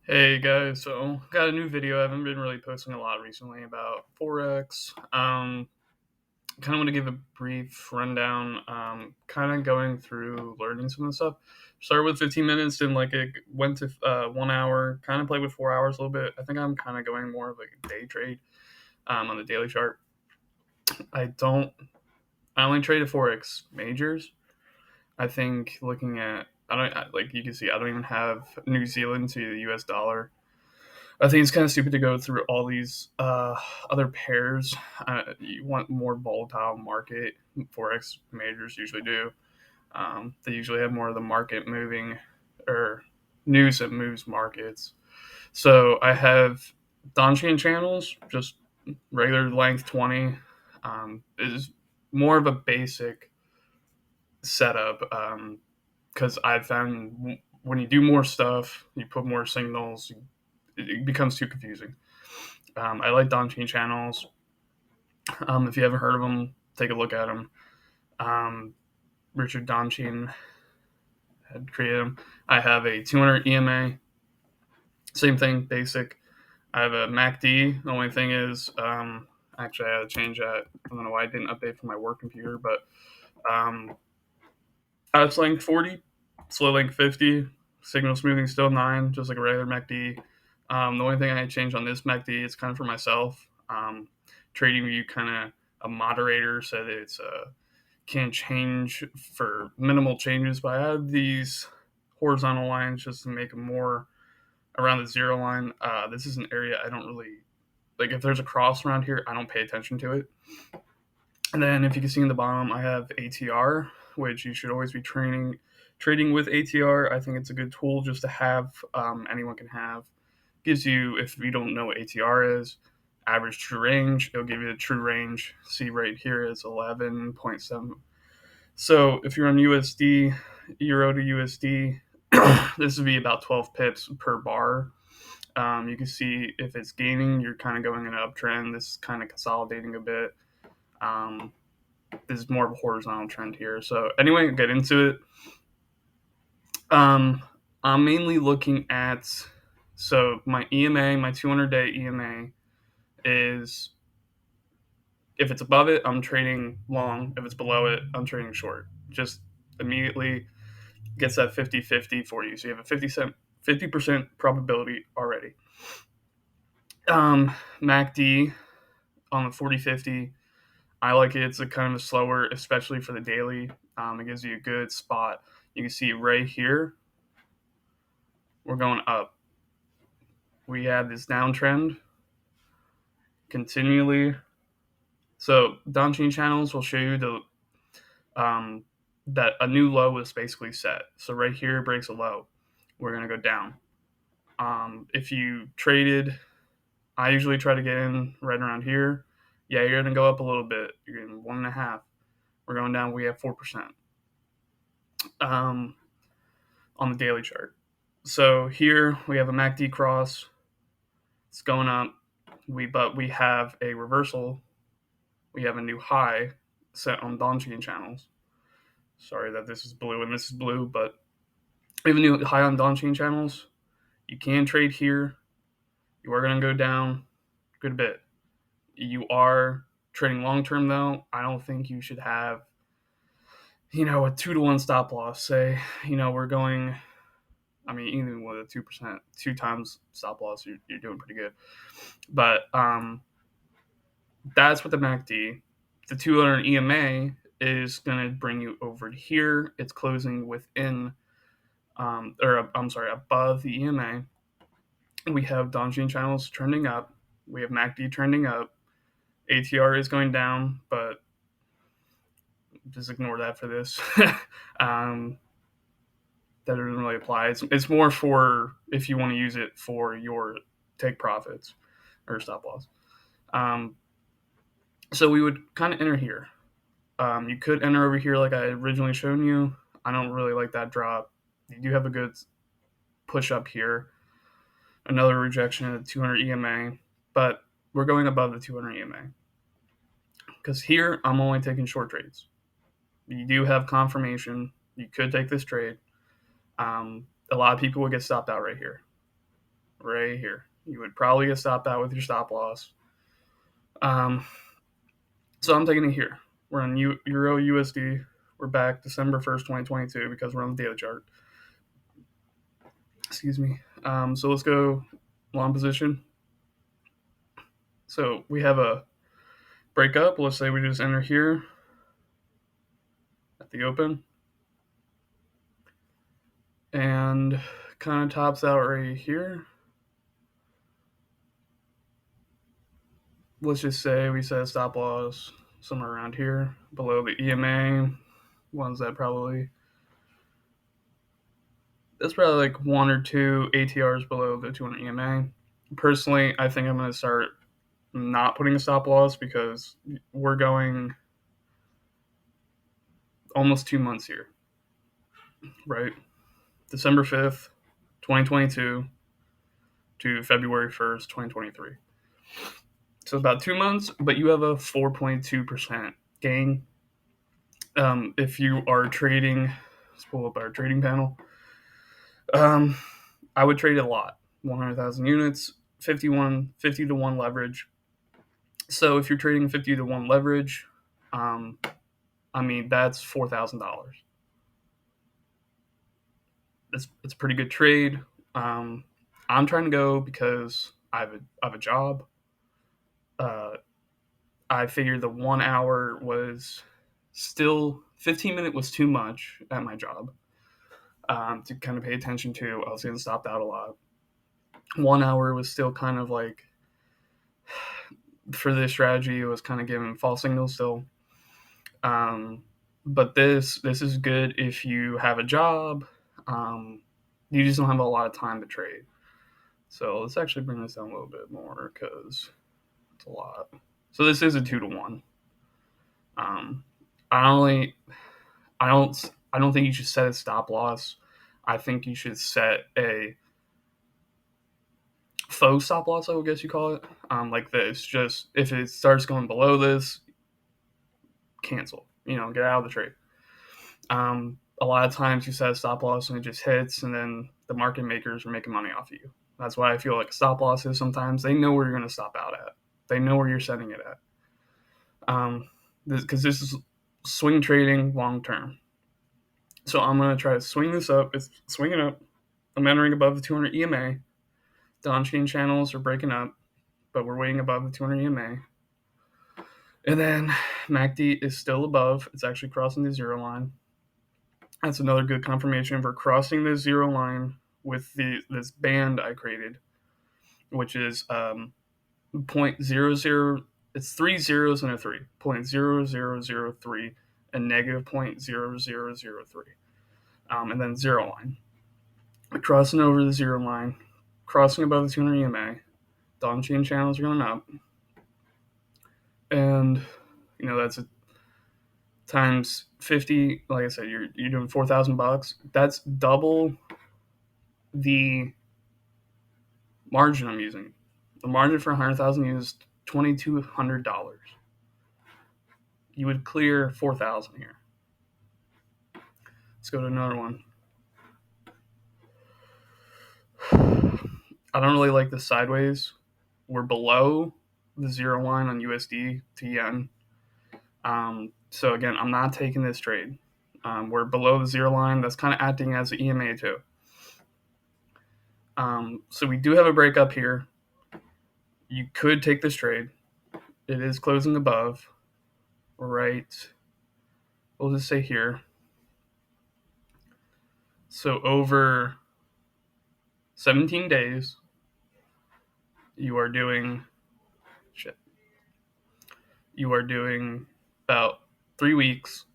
Hey guys, so got a new video. I haven't been really posting a lot recently about Forex. Kind of want to give a brief rundown. Kind of going through learning some of the stuff. Started with 15 minutes and like it went to 1 hour. Kind of played with 4 hours a little bit. I think I'm kind of going more of like a day trade on the daily chart. I don't. I only traded Forex majors. I think looking at I don't like you can see I don't even have New Zealand to the U.S. dollar. I think it's kind of stupid to go through all these other pairs. You want more volatile market. Forex majors usually do. They usually have more of the market moving or news that moves markets. So I have Donchian channels, just regular length 20. Is more of a basic setup because I've found when you do more stuff, you put more signals, it becomes too confusing. I like Donchian channels. If you haven't heard of them, take a look at them. Um, Richard Donchian had created them. I have a 200 EMA, same thing, basic. I have a MACD. The only thing is, actually, I had to change that. I don't know why I didn't update for my work computer, but um, fast length 40, slow length 50, signal smoothing still 9, just like a regular MACD. The only thing I changed on this MACD is kind of for myself. Trading View kind of a moderator said it's can change for minimal changes, but I add these horizontal lines just to make them more around the zero line. This is an area I don't really like. If there's a cross around here, I don't pay attention to it. And then if you can see in the bottom, I have ATR, which you should always be trading with ATR. I think it's a good tool just to have. Anyone can have. Gives you, if you don't know what ATR is, average true range. It'll give you the true range. See right here is 11.7. So if you're on USD, Euro to USD, this would be about 12 pips per bar. You can see if it's gaining, you're kind of going in an uptrend. This is kind of consolidating a bit. Um, this is more of a horizontal trend here. So anyway, get into it. I'm mainly looking at so my EMA, my 200-day EMA is if it's above it, I'm trading long. If it's below it, I'm trading short. Just immediately gets that 50-50 for you. So you have a 50% probability already. MACD on the 40-50, I like it. It's a kind of slower, especially for the daily. It gives you a good spot. You can see right here, we're going up. We have this downtrend continually. So Donchian channels will show you that a new low is basically set. So right here breaks a low. We're going to go down. If you traded, I usually try to get in right around here. Yeah, you're going to go up a little bit. You're getting 1.5. We're going down. We have 4% on the daily chart. So here we have a MACD cross. It's going up. But we have a reversal. We have a new high set on Donchian channels. Sorry that this is blue and this is blue, but we have a new high on Donchian channels. You can trade here. You are going to go down a good bit. You are trading long term though. I don't think you should have, a 2-to-1 stop loss. Say, we're going. I mean, even with a 2%, 2 times stop loss, you're doing pretty good. But that's what the MACD. The 200 EMA is going to bring you over to here. It's closing within, above the EMA. We have Donchian channels trending up. We have MACD trending up. ATR is going down, but just ignore that for this. That doesn't really apply. It's more for if you want to use it for your take profits or stop loss. So we would kind of enter here. You could enter over here like I originally shown you. I don't really like that drop. You do have a good push up here. Another rejection of the 200 EMA, but we're going above the 200 EMA. Because here, I'm only taking short trades. You do have confirmation. You could take this trade. A lot of people will get stopped out right here. right here. You would probably get stopped out with your stop loss. So I'm taking it here. We're on Euro USD. We're back December 1st, 2022 because we're on the daily chart. Excuse me. So let's go long position. So we have a breakup. Let's say we just enter here at the open. And kind of tops out right here. Let's just say we set a stop loss somewhere around here below the EMA. Ones that that's probably like 1 or 2 ATRs below the 200 EMA. Personally, I think I'm going to start not putting a stop loss because we're going almost 2 months here, right? December 5th, 2022 to February 1st, 2023. So about 2 months, but you have a 4.2% gain. If you are trading, let's pull up our trading panel. I would trade a lot, 100,000 units, 50 to 1 leverage. So if you're trading 50 to 1 leverage, that's $4,000. It's a pretty good trade. I'm trying to go because I have a job. I figured the 1 hour was still 15-minute was too much at my job to kind of pay attention to. I was getting stopped out a lot. 1 hour was still kind of like, for this strategy, it was kind of giving false signals still. But this is good if you have a job. You just don't have a lot of time to trade. So let's actually bring this down a little bit more because it's a lot. So this is a 2 to 1. I don't think you should set a stop loss. I think you should set a faux stop loss, I would guess you call it. Like this. Just if it starts going below this, cancel. Get out of the trade. A lot of times you set a stop loss and it just hits, and then the market makers are making money off of you. That's why I feel like a stop loss is sometimes they know where you're going to stop out at. They know where you're setting it at. Because this is swing trading long term. So I'm going to try to swing this up. It's swinging up. I'm entering above the 200 EMA. Donchian channels are breaking up, but we're waiting above the 200 EMA. And then MACD is still above. It's actually crossing the zero line. That's another good confirmation for crossing the zero line with this band I created, which is 0.00. It's 3 zeros and a 3. 0.0003 and negative 0.0003. And then zero line. Crossing over the zero line, crossing above the 200 EMA. Donchian channels are going up. And, that's a times 50. Like I said, you're doing $4,000. That's double the margin I'm using. The margin for 100,000 is $2,200. You would clear 4,000 here. Let's go to another one. I don't really like the sideways. We're below the zero line on USD to yen. So again, I'm not taking this trade. We're below the zero line. That's kind of acting as an EMA too. So we do have a breakup here. You could take this trade. It is closing above. Right. We'll just say here. So over 17 days, you are doing about 3 weeks,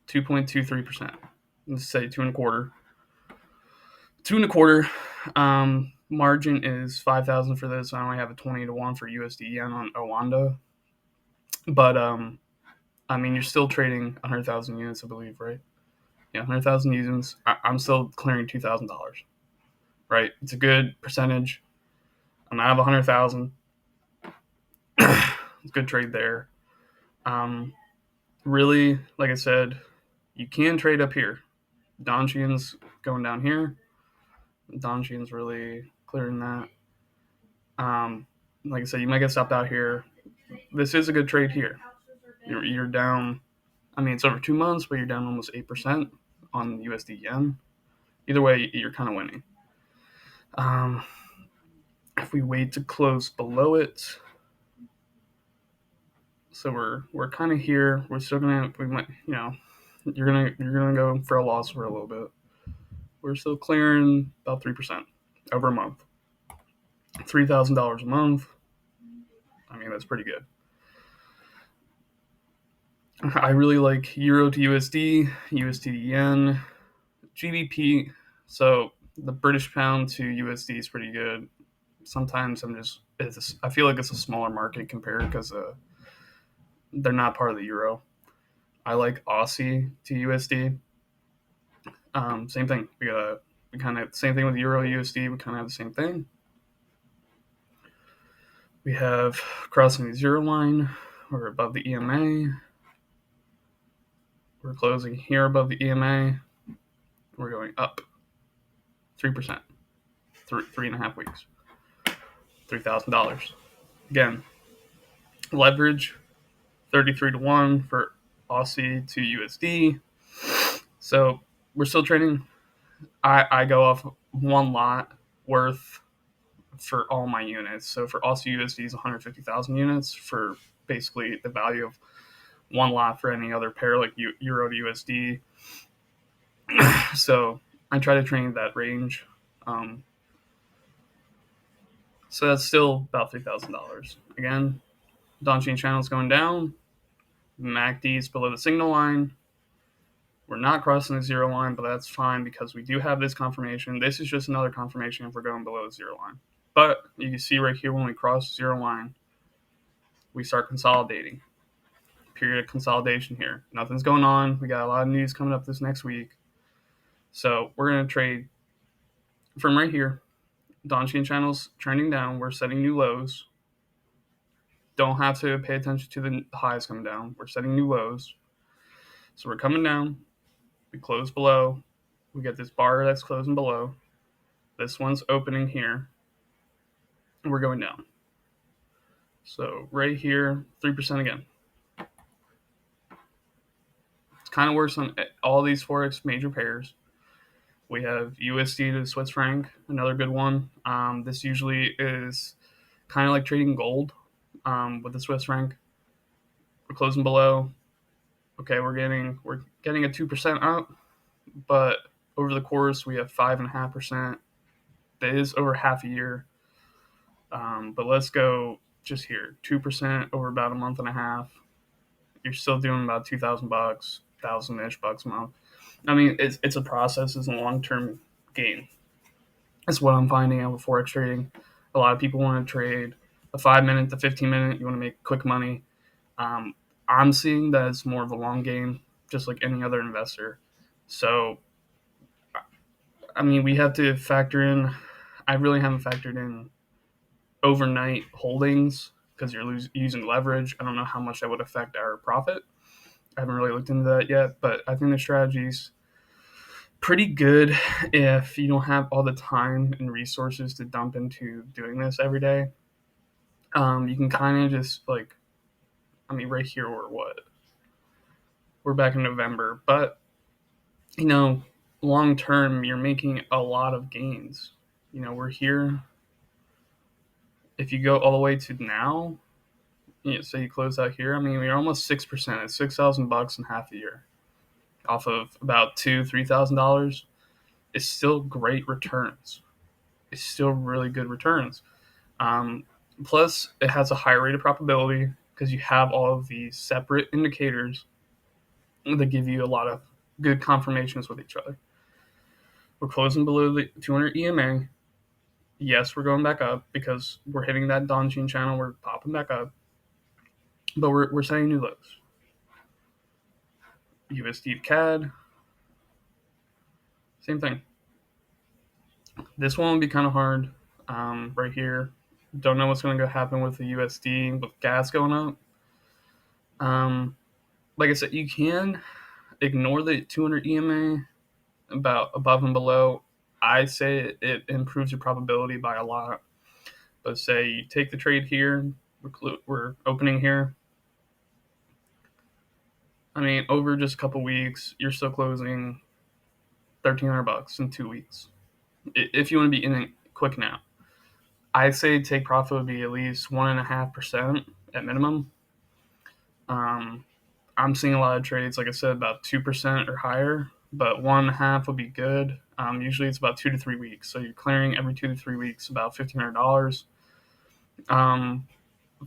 2.23%. Let's say 2.25. 2.25. Margin is 5,000 for this. I only have a 20 to 1 for USD yen on Owanda. But you're still trading 100,000 units, I believe, right? Yeah, 100,000 units. I'm still clearing $2,000. Right? It's a good percentage. I have 100,000. It's a good trade there. Really, like I said, you can trade up here. Donchian's going down here. Donchian's really clearing that. Um, like I said, you might get stopped out here. This is a good trade here. You're down. I mean, it's over 2 months, but you're down almost 8% on USD yen. Either way, you're kind of winning. Um, if we wait to close below it, so we're kind of here. We're still gonna we might you're gonna go for a loss for a little bit. We're still clearing about 3% over a month. $3,000 a month. I mean, that's pretty good. I really like Euro to USD, USD to yen, GBP. So the British pound to USD is pretty good. Sometimes I feel like it's a smaller market compared because they're not part of the euro. I like Aussie to USD. Same thing. We kind of same thing with Euro USD. We kind of have the same thing. We have crossing the zero line. We're above the EMA. We're closing here above the EMA. We're going up 3%, 3.5 weeks, $3,000. Again, leverage 33 to 1 for Aussie to USD. So we're still trading. I go off one lot worth for all my units. So for Aussie USD is 150,000 units for basically the value of one lot for any other pair like Euro to USD. So I try to trade that range. So that's still about $3,000. Again, Donchian channel is going down. MACD is below the signal line. We're not crossing the zero line, but that's fine because we do have this confirmation. This is just another confirmation if we're going below the zero line. But you can see right here when we cross the zero line, we start consolidating. Period of consolidation here. Nothing's going on. We got a lot of news coming up this next week. So we're going to trade from right here. Donchian channel's trending down. We're setting new lows. Don't have to pay attention to the highs coming down. We're setting new lows. So we're coming down. We close below. We get this bar that's closing below. This one's opening here. And we're going down. So right here, 3% again. It's kind of worse on all these Forex major pairs. We have USD to Swiss franc, another good one. This usually is kind of like trading gold with the Swiss franc. We're closing below. Okay, we're getting a 2% up, but over the course we have 5.5%. That is over half a year. But let's go just here, 2% over about a month and a half. You're still doing about $2,000, $1,000-ish bucks a month. I mean, it's a process. It's a long-term game. That's what I'm finding out with Forex trading. A lot of people want to trade the 5-minute, the 15-minute. You want to make quick money. I'm seeing that it's more of a long game, just like any other investor. So, I mean, we have to factor in. I really haven't factored in overnight holdings because you're using leverage. I don't know how much that would affect our profit. I haven't really looked into that yet, but I think the strategy's pretty good if you don't have all the time and resources to dump into doing this every day. You can kind of just right here we're back in November, but long term you're making a lot of gains. We're here. If you go all the way to now, say you close out here, I mean we're almost 6%. It's $6,000 in half a year, off of about $3,000. It's still great returns. It's still really good returns. Plus, it has a higher rate of probability because you have all of these separate indicators that give you a lot of good confirmations with each other. We're closing below the 200 EMA. Yes, we're going back up because we're hitting that Donchian channel. We're popping back up. But we're setting new lows. USD CAD. Same thing. This one will be kind of hard right here. Don't know what's going to happen with the USD with gas going up. Like I said, you can ignore the 200 EMA about above and below. I say it improves your probability by a lot. But say you take the trade here, we're opening here. I mean, over just a couple weeks, you're still closing $1,300 in 2 weeks. If you want to be in it quick now, I say take profit would be at least 1.5% at minimum. I'm seeing a lot of trades, like I said, about 2% or higher, but 1.5 would be good. Usually it's about 2 to 3 weeks, so you're clearing every 2 to 3 weeks about $1,500.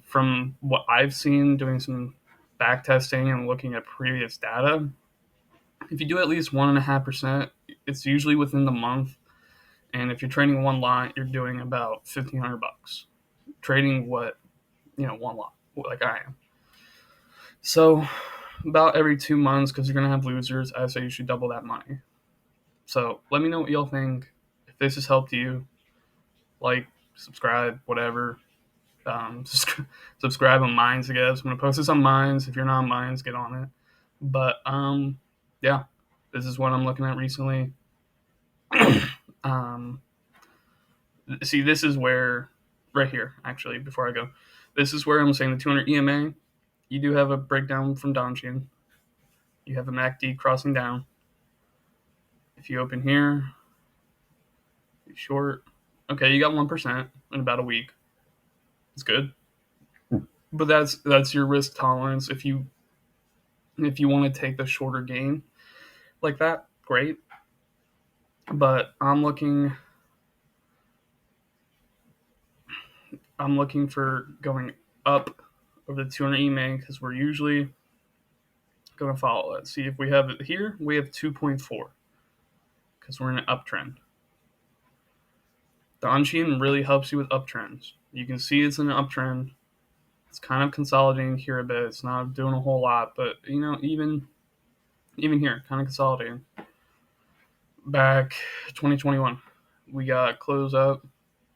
From what I've seen, doing some back testing and looking at previous data, if you do at least 1.5%, it's usually within the month. And if you're trading one lot, you're doing about $1,500 trading one lot like I am. So about every 2 months, because you're gonna have losers, I say you should double that money. So let me know what y'all think. If this has helped you, like, subscribe, whatever. Subscribe on Minds, I guess. I'm gonna post this on Minds. If you're not on Minds, get on it. But yeah, this is what I'm looking at recently. See, this is where, right here, actually, before I go, this is where I'm saying the 200 EMA. You do have a breakdown from Donchian. You have a MACD crossing down. If you open here, be short. Okay, you got 1% in about a week. It's good, but that's your risk tolerance. If you want to take the shorter gain like that, great. But I'm looking for going up over the 200 EMA because we're usually going to follow it. See, if we have it here, we have 2.4 because we're in an uptrend. Donchian really helps you with uptrends. You can see it's in an uptrend. It's kind of consolidating here a bit. It's not doing a whole lot, but even here, kind of consolidating. Back 2021, we got close up,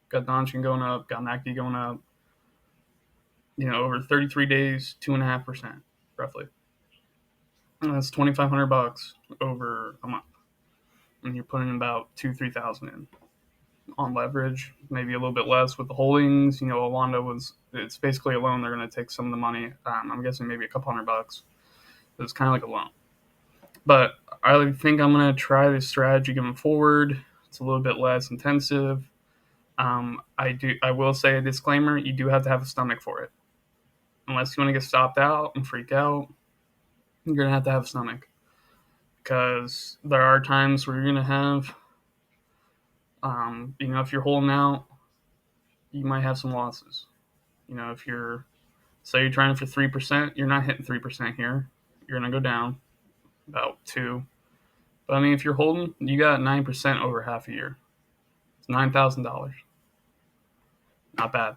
got Donchian going up, got MACD going up. Over 33 days, 2.5% roughly. And that's $2,500 over a month, and you're putting about 3,000 in on leverage, maybe a little bit less with the holdings. Awanda it's basically a loan. They're going to take some of the money. I'm guessing maybe a couple $100. It's kind of like a loan. But I think I'm going to try this strategy going forward. It's a little bit less intensive. I will say a disclaimer: you do have to have a stomach for it. Unless you want to get stopped out and freak out, you're going to have a stomach. Because there are times where you're going to have, if you're holding out, you might have some losses. If say you're trying for 3%, you're not hitting 3% here. You're going to go down about 2. But I mean, if you're holding, you got 9% over half a year. It's $9,000. Not bad.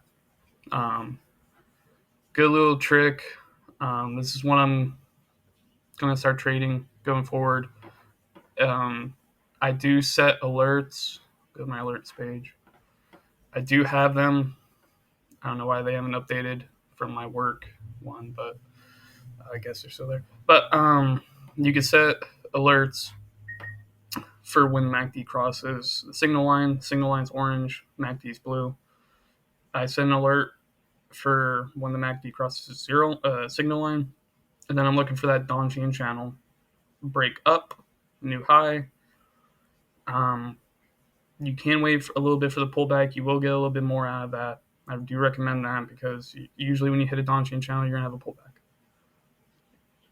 Good little trick. This is what I'm going to start trading going forward. I do set alerts. Go to my alerts page. I do have them. I don't know why they haven't updated from my work one, but I guess they're still there. But you can set alerts for when MACD crosses the signal line. Signal line's orange, MACD's blue. I set an alert for when the MACD crosses zero signal line, and then I'm looking for that Donchian channel break up, new high. You can wait for a little bit for the pullback. You will get a little bit more out of that. I do recommend that because usually when you hit a Donchian channel, you're going to have a pullback.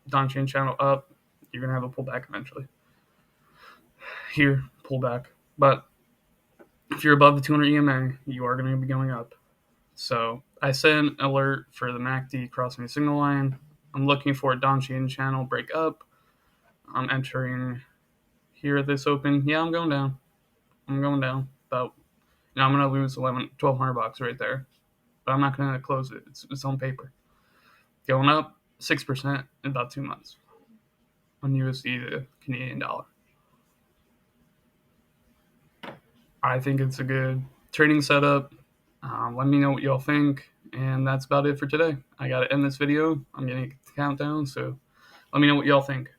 Donchian channel up, you're going to have a pullback eventually. Here, pullback. But if you're above the 200 EMA, you are going to be going up. So I set an alert for the MACD crossing the signal line. I'm looking for a Donchian channel break up. I'm entering here at this open. Yeah, I'm going down. About, I'm going to lose $1,200 right there. But I'm not going to close it. It's on paper. Going up 6% in about 2 months on USD to Canadian dollar. I think it's a good trading setup. Let me know what y'all think. And that's about it for today. I got to end this video. I'm getting a countdown. So let me know what y'all think.